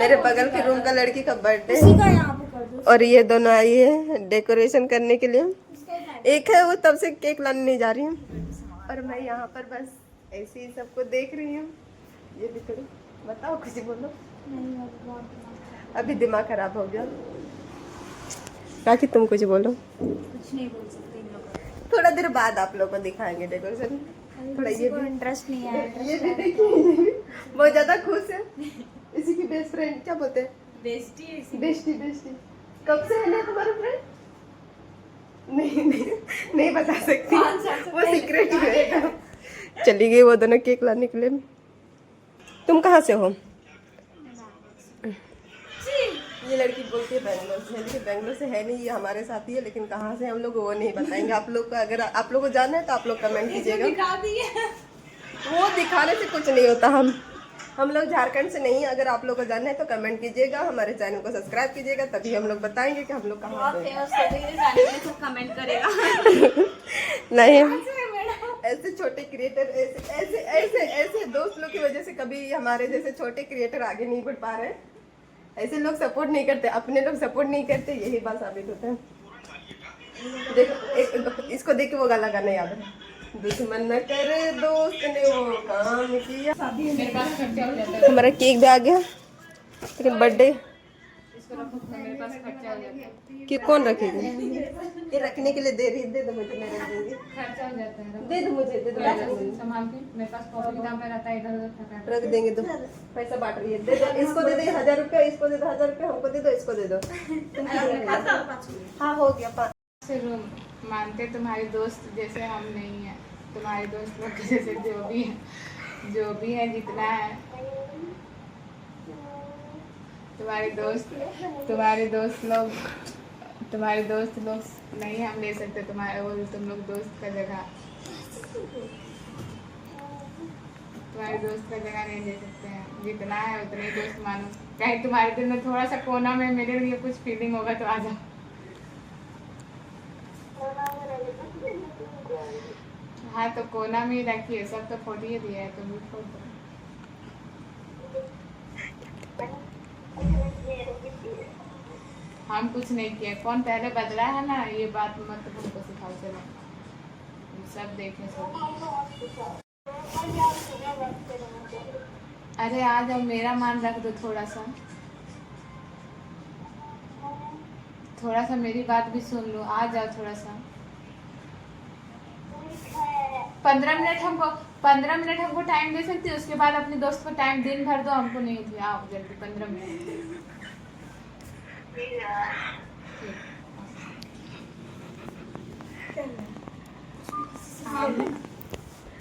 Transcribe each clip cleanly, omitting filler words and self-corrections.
मेरे बगल के रूम का लड़की का बर्थडे और ये दोनों आई है डेकोरेशन करने के लिए। एक है वो तब से केक लाने नहीं जा रही हूँ और मैं यहाँ पर बस ऐसे ही सबको देख रही हूँ। ये दिख रही, बताओ कुछ बोलो। अभी दिमाग खराब हो गया। राखी तुम कुछ बोलो। कुछ नहीं बोल सकते। थोड़ा देर बाद आप लोग को दिखाएंगे डेकोरेशन। थोड़ा ये भी इंटरेस्ट नहीं है। ये भी देखिए बहुत ज्यादा खुश है। इसी की बेस्ट फ्रेंड क्या बोलते हैं? Bestie bestie bestie. कब से है ना तुम्हारा फ्रेंड? नहीं बता सकती, वो सीक्रेट ही रहेगा। चली गई वो दोनों केक लाने के लिए। तुम कहाँ से हो? ये लड़की बोलती है बैंगलोर से है, लेकिन बैंगलोर से है नहीं, ये हमारे साथ ही है, लेकिन कहाँ से हम लोग वो नहीं बताएंगे। आप लोग को अगर आप लोग को जानना है तो आप लोग कमेंट कीजिएगा। वो दिखाने से कुछ नहीं होता। हम लोग झारखंड से नहीं। अगर आप लोग को जानना है तो कमेंट कीजिएगा, हमारे चैनल को सब्सक्राइब कीजिएगा, तभी हम लोग बताएंगे कि हम लोग कहाँ से। कमेंट करेगा। नहीं, ऐसे छोटे क्रिएटर ऐसे ऐसे ऐसे ऐसे दोस्त लोग की वजह से कभी हमारे जैसे छोटे क्रिएटर आगे नहीं बढ़ पा रहे। ऐसे लोग सपोर्ट नहीं करते, अपने लोग सपोर्ट नहीं करते, यही बात साबित होता है। देखो इसको देख के वो गाना गाना याद है, दुश्मन न करे दोस्त ने वो काम किया। हमारा केक भी आ गया, लेकिन बर्थडे कि कौन रखेगा? ये रखने के लिए दे रही, दे दो मुझे, मैं रख दूंगी। खर्चा हो जाता है, दे दो मुझे, दे दो संभाल के। मेरे पास कॉपी किताब में रहता है, इधर उधर रख देंगे। तो पैसा बांट रही है, दे दो। इसको दे दो 1000 रुपया, इसको दे दो 1000 रुपया, हमको दे दो, इसको दे दो। हाँ हो गया 5 से रूम मानते तुम्हारी दोस्त जैसे हम नहीं है, तुम्हारे दोस्त लोग जैसे जो भी है जितना है तुम्हारे दोस्त लोग नहीं हम ले सकते तुम्हारे, वो तुम लोग दोस्त का जगह, तुम्हारे दोस्त का जगह नहीं ले सकते हैं। जितना है उतने ही दोस्त मानो। कहीं तुम्हारे दिल में थोड़ा सा कोना में मेरे लिए कुछ फीलिंग होगा तो आ जाओ। हाँ तो कोना में ही रखिए, सब तो फोड़ ही दिया है, तुम भी फोड़ दो। हम कुछ नहीं किए, कौन पहले बदला है ना, ये बात मत तुमको सिखाओ। चलो सब देखें सब। अरे आ जाओ, मेरा मान रख दो थोड़ा सा मेरी बात भी सुन लो, आ जाओ थोड़ा सा। 15 मिनट हमको टाइम दे सकती है, उसके बाद अपने दोस्त को टाइम दिन भर दो, हमको नहीं थी। आओ जल्दी 15 मिनट।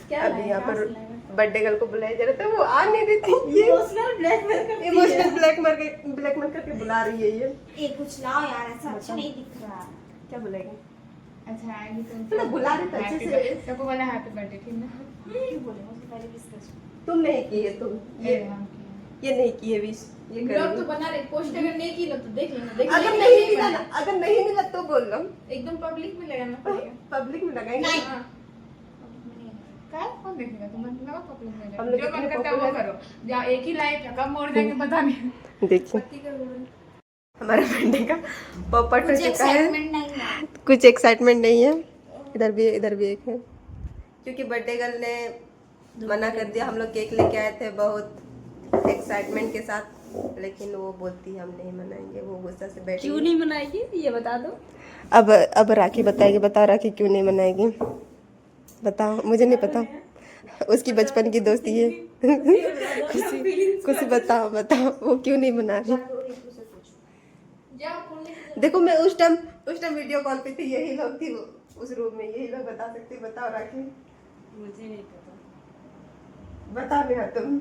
क्या अभी यहाँ पर बर्थडे गर्ल को बुलाया जा रहा था, वो आ नहीं देती। ये इमोशनल ब्लैकमेल करके बुला रही है। ये कुछ लाओ यार, ऐसा अच्छा नहीं दिख रहा। क्या बुलाएगी? अच्छा आएगी तो बुला रही था अच्छे से। सबको बोला हैप्पी बर्थडे, ठीक ना? तुम नहीं की है, तुम ये नहीं की है विश। ये ब्लॉग तो बना रहे, पोस्ट अगर नहीं की ना तो देख लेना। अगर नहीं मिला तो बोल लो, एकदम पब्लिक में लगाना पड़ेगा। पब्लिक में लगाएंगे। क्या कौन देखेगा? तुम लगा पब्लिक में, हम लोग जो मन कितने करता है वो popular करो। जहाँ एक ही लाइफ है, कब मोड़ जाएंगे पता नहीं। देखिए हमारा बर्थडे का पॉपट हो चुका है, नहीं है। कुछ एक्साइटमेंट नहीं है। इधर भी एक है, क्योंकि बर्थडे गर्ल ने मना कर दिया। हम लोग केक लेके आए थे बहुत एक्साइटमेंट के साथ, लेकिन वो बोलती हम नहीं मनाएंगे। वो गुस्सा से बैठी। क्यों नहीं मनाएगी ये बता दो। अब राखी बताएगी। बताओ राखी क्यों नहीं मनाएगी, बताओ। मुझे नहीं पता, उसकी बचपन की दोस्ती है। कुछ बताओ वो क्यों नहीं मना रही। देखो मैं उस टाइम वीडियो कॉल पे थी, यही लोग थी उस रूम में, यही लोग बता सकते। बताओ राखी। मुझे नहीं पता। बताओ नेहा तुम।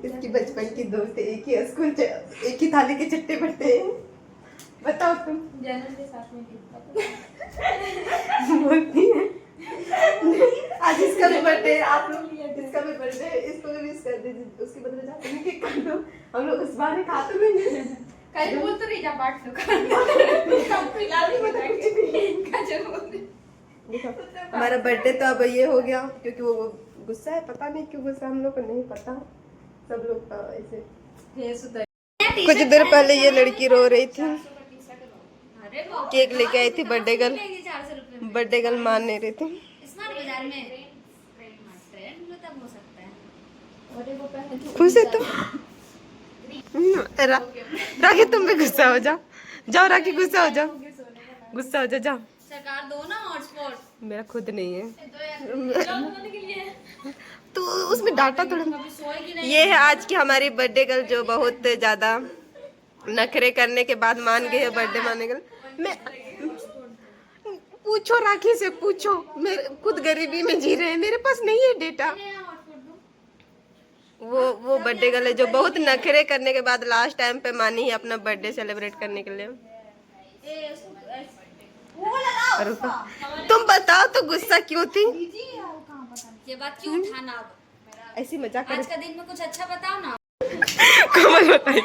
इसकी बचपन की दोस्त है, एक ही स्कूल, एक ही थाली के चट्टे पड़ते हैं। बताओ तुम। जन्म के साथ में बोलती है आज इसका भी बर्थडे, आप लोग इसका भी बर्थडे, इसको भी विश कर दीजिए। उसके बदले जाते हैं केक काट दो, हम लोग उस बार खा तो नहीं। कल बोल तो रही जा बांट लो। हमारा बर्थडे तो अब ये हो गया, क्योंकि वो गुस्सा है। पता नहीं क्यों गुस्सा, हम लोग को नहीं पता। सब लोग ऐसे कुछ देर पहले ये लड़की रो रही थी, केक लेके आई थी बर्थडे गर्ल, बर्थडे गर्ल मान नहीं रही थी। स्मार्ट बाजार में ट्रेंड में तब हो सकता है। खुश है तुम? राखी तुम भी गुस्सा हो जाओ, जाओ राखी गुस्सा हो जाओ, गुस्सा हो जाओ, जाओ। सरकार दो ना हॉटस्पॉट। मेरा खुद नहीं है तो उसमें डाटा थोड़ा। ये है आज की हमारी बर्थडे गर्ल जो बहुत ज्यादा नखरे करने के बाद मान गई है बर्थडे माने गर्ल। मैं पूछो राखी से पूछो, मेरे खुद गरीबी में जी रहे हैं, मेरे पास नहीं है डेटा। वो बर्थडे गर्ल है जो बहुत नखरे करने के बाद लास्ट टाइम पे मानी है अपना बर्थडे सेलिब्रेट करने के लिए। तुम बताओ तो गुस्सा क्यों थी? ये बात क्यों उठाना? अब ऐसी मजाक आज का दिन में कुछ अच्छा बताओ ना। कोमल बताइए।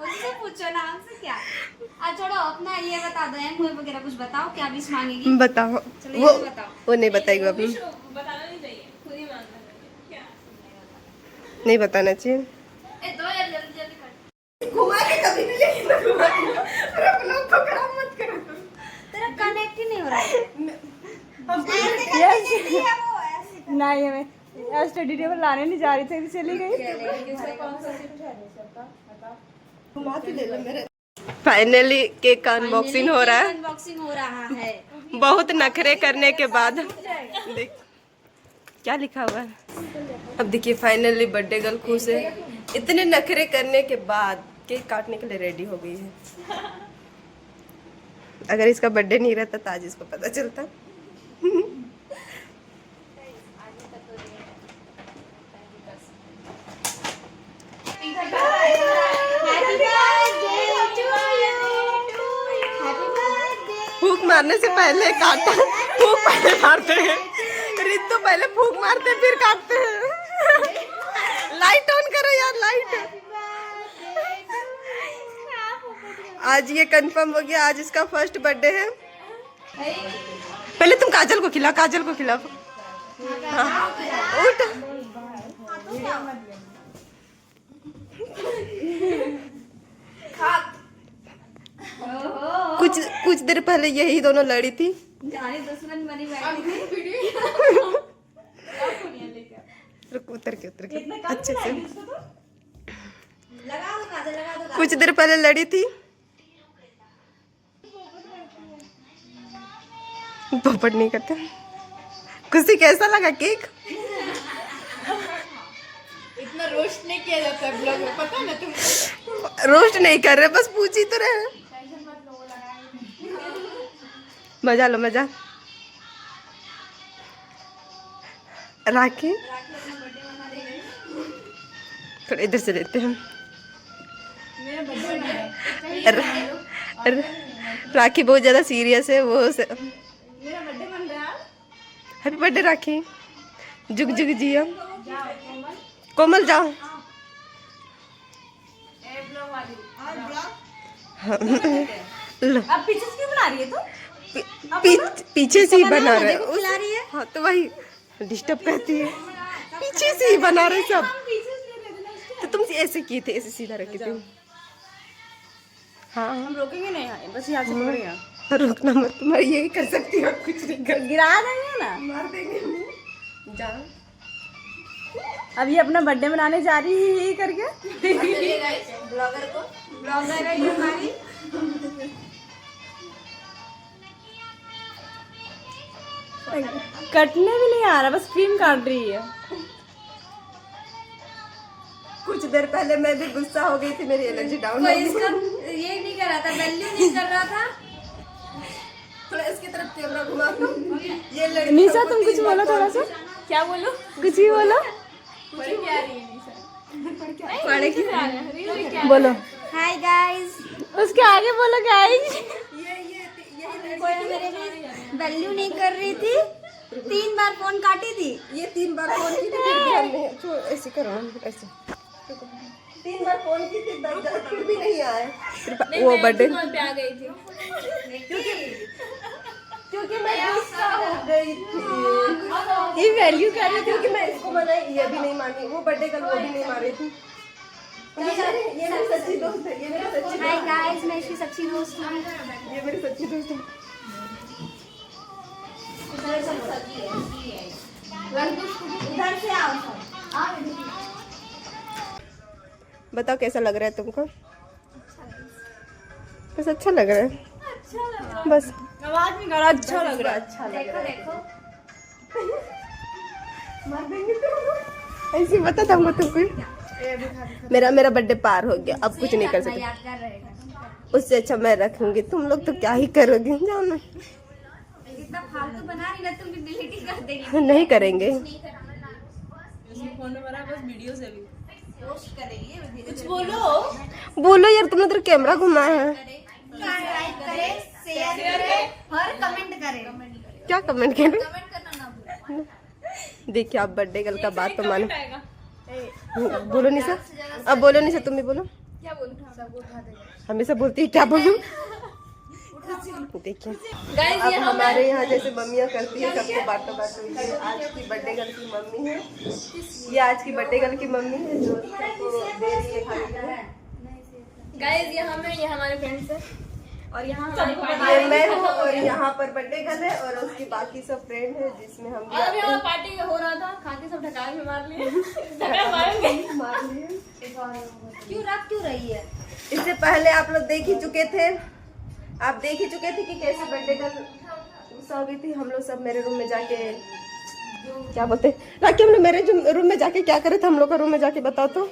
उससे पूछो ना, हमसे क्या। आज छोड़ो अपना ये बता दो, एम वगैरह कुछ बताओ, क्या विश मांगेगी? बताओ। चलो वो ये बताओ। वो नहीं बताएगी अपनी, बताना नहीं चाहिए, खुद ही मांगना चाहिए। क्या? नहीं बताना चाहिए। दो यार, जल्दी जल्दी कर। घुमा के कभी नहीं लेकिन घुमा के और अपनों को खराब मत करो तुम। तेरा कनेक्ट ही नहीं हो रहा है। नहीं हमें स्टडी टेबल लाने नहीं जा रही थी, चली गई। घुमा के ले लो मेरे। फाइनली केक का अनबॉक्सिंग हो रहा है। अनबॉक्सिंग हो रहा है। बहुत नखरे करने के बाद देख क्या लिखा हुआ है। अब देखिए फाइनली बर्थडे गर्ल खुश है, इतने नखरे करने के बाद केक काटने के लिए रेडी हो गई है। अगर इसका बर्थडे नहीं रहता तो आज इसको पता चलता। फूक मारने से पहले काटा, फूक पहले मारते हैं। रितु पहले फूक मारते हैं फिर काटते हैं। लाइट ऑन करो यार, लाइट। आज ये कंफर्म हो गया, आज इसका फर्स्ट बर्थडे है। पहले तुम काजल को खिलाओ, काजल को खिलाओ। हाँ, उठ। कुछ देर पहले यही दोनों लड़ी थी। जाने दुश्मन बनी बैठी थी। उतर के अच्छे से। लगा दो काजल, लगा दो। कुछ देर पहले लड़ी थी। पोपट नहीं करते। खुशी कैसा लगा केक? इतना रोस्ट नहीं किया जाता है ब्लॉग में, पता ना तुम। रोस्ट नहीं कर रहे, बस पूछ ही तो रहे। मजा लो मजा। राखी थोड़ा इधर से लेते हैं। राखी बहुत ज्यादा सीरियस है वो। हैप्पी बर्थडे राखी, जुग जुग जियो। कोमल जाओ। लो। अब पीछे से क्यों बना रही है तू? पीछे से ही बना रहे खिला रही है। हाँ तो वही डिस्टर्ब करती है, पीछे से ही बना रहे सब। तो तुम ऐसे किए थे, ऐसे सीधा रखे थे। हाँ हम रोकेंगे नहीं, बस यहाँ से पकड़ेगा। रोकना मत, तुम्हारी यही कर सकती हो, कुछ नहीं कर। गिरा देंगे ना, मार देंगे। जाओ। अब ये अपना बर्थडे मनाने जा रही है यही करके। ब्लॉगर है ये हमारी। कटने भी नहीं आ रहा, बस क्रीम काट रही है। कुछ देर पहले मैं भी गुस्सा हो गई थी, मेरी एनर्जी डाउन हो कोई गई। इसका ये नहीं कर रहा था, वैल्यू नहीं कर रहा था। थोड़ा इसकी तरफ कैमरा घुमा दो। ये लड़की निशा तुम कुछ बोलो थोड़ा सा। क्या बोलो? कुछ ही बोलो। बोलो। Hi guys. उसके आगे बोलो गाइस। कोई मेरे वैल्यू नहीं कर रही थी, 3 बार फोन काटी थी। ये 3 बार फोन की थी, फिर भी हमने ऐसे करो, ऐसे 3 बार फोन की थी, फिर भी नहीं आए। वो बर्थडे पे आ गई थी। क्योंकि मैं गुस्सा हो गई थी। ये वैल्यू कर रही थी। क्योंकि मैं इसको मनाई, ये भी नहीं मानी, वो बर्थडे कल वो भी नहीं मानी थी। ये मेरी सच्ची दोस्त है, ये मेरी सच्ची हाय गाइस, मैं इसकी सच्ची दोस्त हूँ। ये मेरी सच्ची दोस्त है। इधर से आओ सब। बताओ कैसा लग रहा है तुमको? बस अच्छा लग रहा है, बस आवाज नहीं कर रहा, अच्छा लग रहा है। अच्छा लग देखो रहा है। देखो, मार देंगे तुमको, ऐसे बता था तुमको। मेरा बर्थडे पार हो गया, अब कुछ नहीं कर सकते। यादगार रहेगा। उससे अच्छा मैं रखूंगी, तुम लोग तो क्या ही करोगे, जाओ ना। इतना फालतू बना रही ना, तुम भी डिलीट ही कर देगी। नहीं करेंगे, फोन में बना बस वीडियो से भी पोस्ट करेंगे। कुछ बोलो। बोलो यार, तुमने तो कैमरा घुमाया है। लाइक करें, शेयर करें और कमेंट करें। क्या कमेंट करें? कमेंट करना ना भूलें। देखिए आप बर्थडे गर्ल का बात तो मानो। बोलो निशा, अब बोलो निशा, तुम भी बोलो। क्या बोलूं? सबको उठा देगा। हमेशा बोलती है क्या बोलूं। देखिए अब हमारे यहाँ जैसे मम्मियाँ करती है सबको बाटो बाटो। ये आज की बर्थडे गर्ल की मम्मी है, ये आज की बर्थडे गर्ल की मम्मी है जो सबको दे रही है खाने के लिए। गाइस ये हम हैं, ये हमारे फ्रेंड्स हैं और यहाँ ये मैं हूँ और यहाँ पर बर्थडे गर्ल है और उसकी बाकी सब फ्रेंड है जिसमें हम भी अभी आते हमारा हैं। पार्टी हो रहा था, खा के सब ढकाल में मार लिए। ढकाल मारेंगे। मार लिए। क्यों रख क्यों रही है? इससे पहले आप लोग देख ही चुके थे, आप देख ही चुके थे कि कैसे बर्थडे गर्ल गुस्सा हो गई थी। हम लोग सब मेरे रूम में जाके क्या बोलते राखी, हम लोग मेरे रूम में जाके क्या करे थे हम लोग का रूम में जाके बताओ तो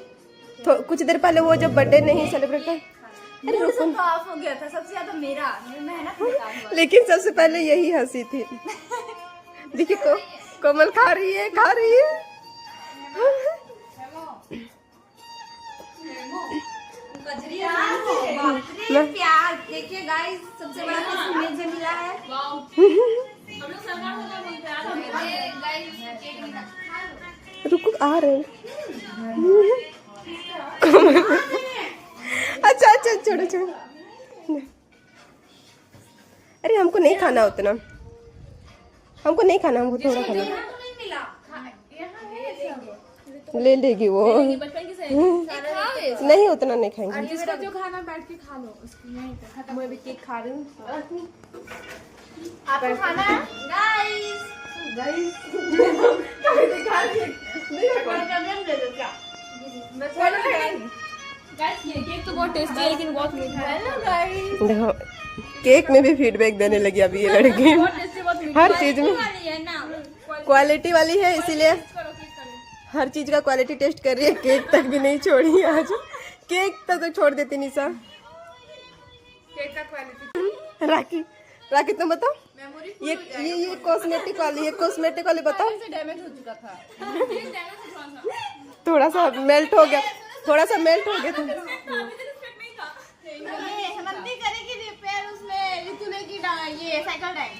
कुछ देर पहले वो जब बर्थडे नहीं सेलिब्रेट कर, अरे रुको, ऑफ हो गया था सबसे ज्यादा मेरा मेहनत निकाल हुआ। लेकिन सबसे पहले यही हंसी थी। देखिए कोमल खा रही है, खा रही है। प्यार देखिए गाइस, सबसे बड़ा किस मुझे मिला है। हम लोग सरकार को क्या बोलते हैं? रुको आ रहे हैं। अच्छा अच्छा छोड़ो छोड़ो, अरे हमको नहीं खाना उतना, हमको नहीं खाना, हमको थोड़ा खाना। नहीं मिला। ले लेगी वो, बचपन की सहेली नहीं उतना नहीं खाएंगे। जिसको जो खाना बैठ के खा लो उसकी नहीं तो खत्म। मैं भी केक खा रही हूँ। आपको खाना है? गाइस गाइस ये केक तो बहुत टेस्टी है लेकिन बहुत मीठा है ना गाइस। देखो केक में भी फीडबैक देने लगी अभी ये लड़की, बहुत टेस्टी, बहुत मीठा हर चीज में है ना। क्वालिटी वाली है, इसीलिए हर चीज का क्वालिटी टेस्ट कर रही है। केक तक भी नहीं छोड़ी आज, केक तक तो छोड़ देती निशा। केक का क्वालिटी राखी राखी तुम बताओ, ये कॉस्मेटिक वाली है, कॉस्मेटिक वाली बताओ। डैमेज हो चुका था। थोड़ा सा मेल्ट हो गया, थोड़ा सा मेल्ट हो गया था। हेमंती करेगी रिपेयर उसमें ऋतु ने की ये साइकिल टैंक।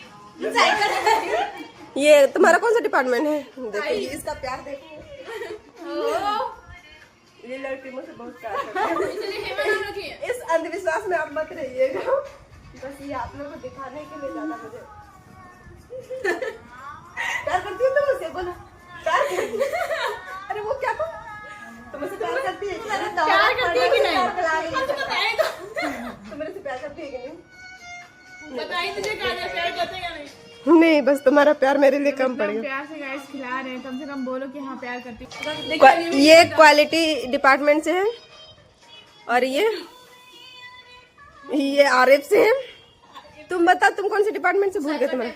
ये तुम्हारा कौन सा डिपार्टमेंट है? देखो ये इसका प्यार देखो, ये लड़की मुझसे बहुत प्यार करती है। इस अंधविश्वास में आप मत रहिएगा, बस ये आप लोगों को दिखाने के लिए ज्यादा मुझे प्यार करती है। तो मुझसे बोलो प्यार करती है। अरे वो क्या तुम मुझसे प्यार करती है? प्यार करती है कि नहीं? तुम मेरे से प्यार करती है कि नहीं? बताइए तुझे प्यार करते क्या नहीं? नहीं, बस तुम्हारा प्यार मेरे लिए कम पड़ेगा। प्यार से गाइस खिला रहे हैं, कम से कम बोलो कि हाँ प्यार करती। ये क्वालिटी डिपार्टमेंट से है और ये आरएफ से है। तुम बता तुम कौन से डिपार्टमेंट से भूल गए? तुम्हारा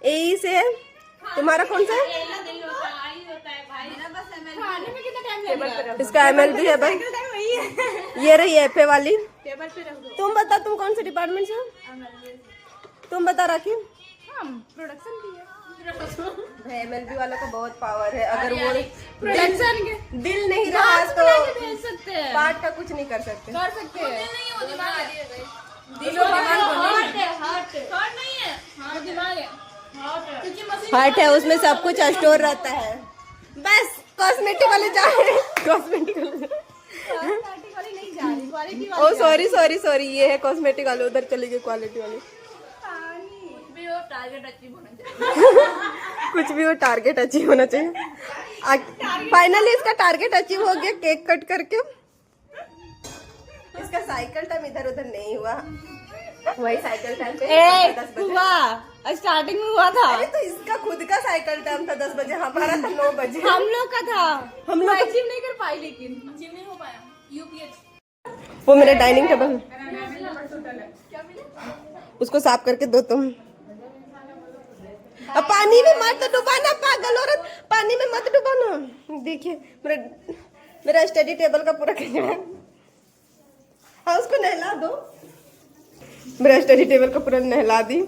एई से है, तुम्हारा कौन सा है? इसका एमएल भी है भाई। ये रही एफए वाली। तुम बता तुम कौन से डिपार्टमेंट से हो? तुम बता राखी। प्रोडक्शन एमएलबी वाला को बहुत पावर है, अगर वो प्रोडक्शन के दिल नहीं रहा तो भेज सकते हैं, पार्ट का कुछ नहीं कर सकते। कर सकते हैं। हार्ट है, उसमें सब कुछ स्टोर रहता है। बस कॉस्मेटिक वाले जाए, कॉस्मेटिक वाली नहीं जा रही, क्वालिटी ओ सॉरी सॉरी सॉरी, ये है कॉस्मेटिक वाले, उधर चली गई क्वालिटी वाली। टारगेट अचीव होना चाहिए। कुछ भी हो टारगेट अचीव होना चाहिए। फाइनली इसका टारगेट अचीव हो गया केक कट करके। इसका साइकिल टाइम इधर उधर नहीं हुआ, वही साइकिल टाइम पे 10 बजे हुआ, स्टार्टिंग में हुआ था। अरे तो इसका खुद का साइकिल टाइम था 10 बजे, हमारा था 9 बजे। हम लोग का था, हम लोग अचीव नहीं कर पाई, लेकिन अचीव नहीं हो पाया। यूपीएच वो मेरे डाइनिंग टेबल, उसको साफ करके दो तुम। अब पानी में मत डुबाना पागल औरत, पानी में मत डुबाना। देखिए मेरा स्टडी टेबल का पूरा कचरा। हाँ उसको नहला दो, मेरा स्टडी टेबल का पूरा नहला दी।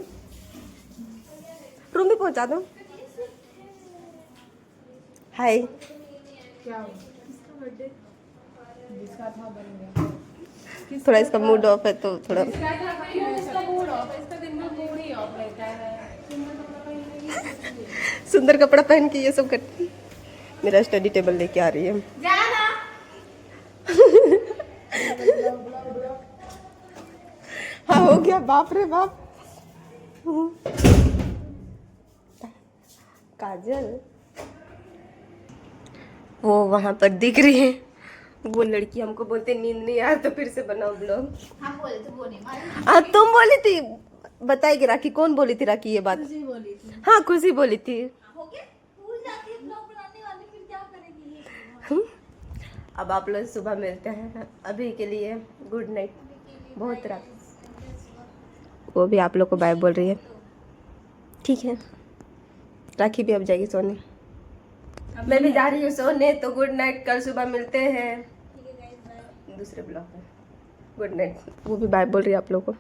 रूम में पहुंचा दो। हाय क्या हुआ? इसका बर्थडे जिसका था बन गया। थोड़ा इसका मूड ऑफ है तो थोड़ा इसका मूड ऑफ है, इसका दिन में मूड ही ऑफ रहता है। सुंदर कपड़ा पहन के ये सब करती। मेरा स्टडी टेबल लेके आ रही है। जाना हाँ हो गया, बाप रे बाप। काजल वो वहां पर दिख रही है, वो लड़की हमको बोलते नींद नहीं आ तो फिर से बनाओ ब्लॉग। हम बोले थे वो नहीं मारे। हाँ तुम बोली थी, बताएगी राखी। कौन बोली थी राखी ये बात? बोली थी। हाँ खुशी बोली थी। हो गया, भूल जाती है ब्लॉग बनाने वाली, फिर क्या करेगी? अब आप लोग सुबह मिलते हैं, अभी के लिए गुड नाइट। बहुत रात, वो भी आप लोग को बाय बोल रही है। ठीक है, राखी भी अब जाएगी सोने, मैं भी जा रही हूँ सोने। तो गुड नाइट, कल सुबह मिलते हैं दूसरे ब्लॉग में। Good night. वो भी बाय बोल रही है आप लोग को।